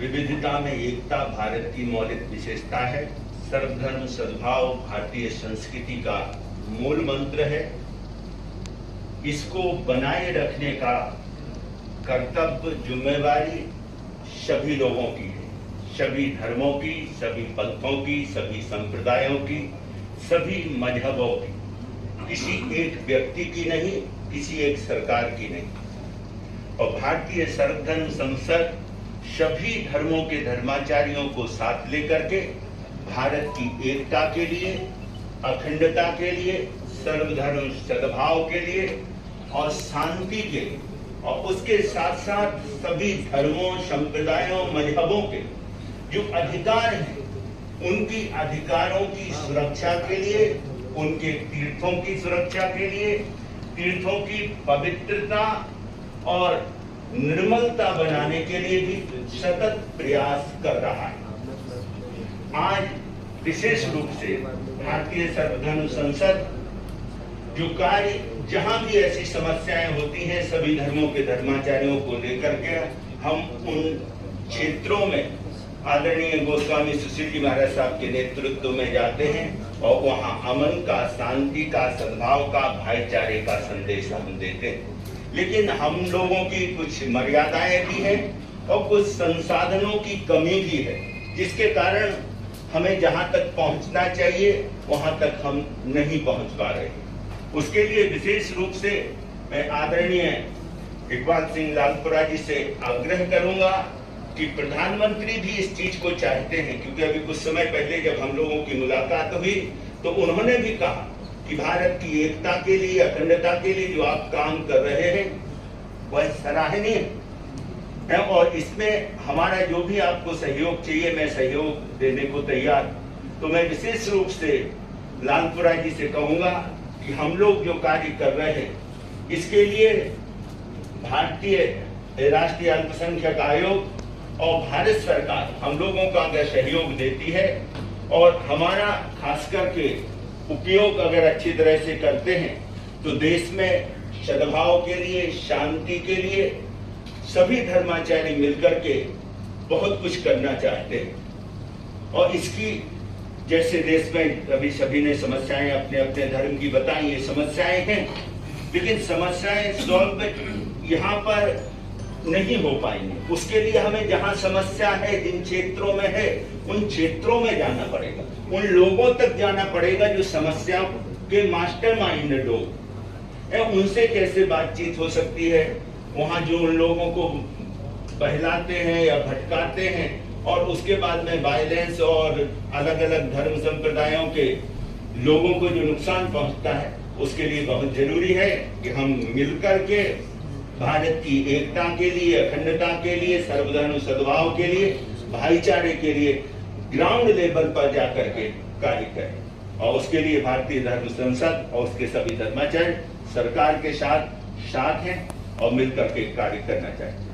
विविधता में एकता भारत की मौलिक विशेषता है। सर्वधर्म सद्भाव भारतीय संस्कृति का मूल मंत्र है। इसको बनाए रखने का कर्तव्य, जिम्मेवारी सभी लोगों की है, सभी धर्मों की, सभी पंथों की, सभी संप्रदायों की, सभी मजहबों की, किसी एक व्यक्ति की नहीं, किसी एक सरकार की नहीं। और भारतीय सर्वधर्म संसद सभी धर्मों के धर्माचार्यों को साथ लेकर के भारत की एकता के लिए, अखंडता के लिए, सर्वधर्म सद्भाव के लिए और शांति के लिए, और उसके साथ साथ सभी धर्मों, संप्रदायों, मजहबों के जो अधिकार हैं उनकी अधिकारों की सुरक्षा के लिए, उनके तीर्थों की सुरक्षा के लिए, तीर्थों की पवित्रता और निर्मलता बनाने के लिए भी सतत प्रयास कर रहा है। आज विशेष रूप से भारतीय सर्वधर्म संसद जो कार्य, जहां भी ऐसी समस्याएं होती हैं, सभी धर्मों के धर्माचार्यों को लेकर के हम उन क्षेत्रों में आदरणीय गोस्वामी सुशील जी महाराज साहब के नेतृत्व में जाते हैं और वहां अमन का, शांति का, सद्भाव का, भाईचारे का संदेश हम देते हैं। लेकिन हम लोगों की कुछ मर्यादाएं भी हैं और कुछ संसाधनों की कमी भी है, जिसके कारण हमें जहां तक पहुंचना चाहिए वहां तक हम नहीं पहुंच पा रहे। उसके लिए विशेष रूप से मैं आदरणीय इकबाल सिंह लालपुरा जी से आग्रह करूंगा कि प्रधानमंत्री भी इस चीज को चाहते हैं, क्योंकि अभी कुछ समय पहले जब हम लोगों की मुलाकात हुई तो उन्होंने भी कहा कि भारत की एकता के लिए, अखंडता के लिए जो आप काम कर रहे हैं वह सराहनीय है और इसमें हमारा जो भी आपको सहयोग चाहिए मैं सहयोग देने को तैयार। तो मैं विशेष रूप से लालपुरा जी से कहूंगा कि हम लोग जो कार्य कर रहे हैं इसके लिए भारतीय राष्ट्रीय अल्पसंख्यक आयोग और भारत सरकार हम लोगों का अगर सहयोग देती है और हमारा खास करके उपयोग अगर अच्छी तरह से करते हैं तो देश में सद्भाव के लिए, शांति के लिए सभी धर्माचार्य मिलकर के बहुत कुछ करना चाहते हैं। और इसकी जैसे देश में अभी सभी ने समस्याएं अपने अपने धर्म की बताई, ये समस्याएं हैं, लेकिन समस्याएं सॉल्व यहाँ पर नहीं हो पाएंगे। उसके लिए हमें जहां समस्या है, जिन क्षेत्रों में है, उन क्षेत्रों में जाना पड़ेगा, उन लोगों तक जाना पड़ेगा जो समस्या के मास्टरमाइंड लोग हैं। उनसे कैसे बातचीत हो सकती है, वहां जो उन लोगों को बहलाते हैं या भटकाते हैं और उसके बाद में वायलेंस और अलग अलग धर्म संप्रदायों के लोगों को जो नुकसान पहुंचता है, उसके लिए बहुत जरूरी है कि हम मिलकर के भारत की एकता के लिए, अखंडता के लिए, सर्वधर्म सद्भाव के लिए, भाईचारे के लिए ग्राउंड लेवल पर जाकर के कार्य करें। और उसके लिए भारतीय धर्म संसद और उसके सभी धर्माचार्य सरकार के साथ हैं और मिलकर के कार्य करना चाहिए।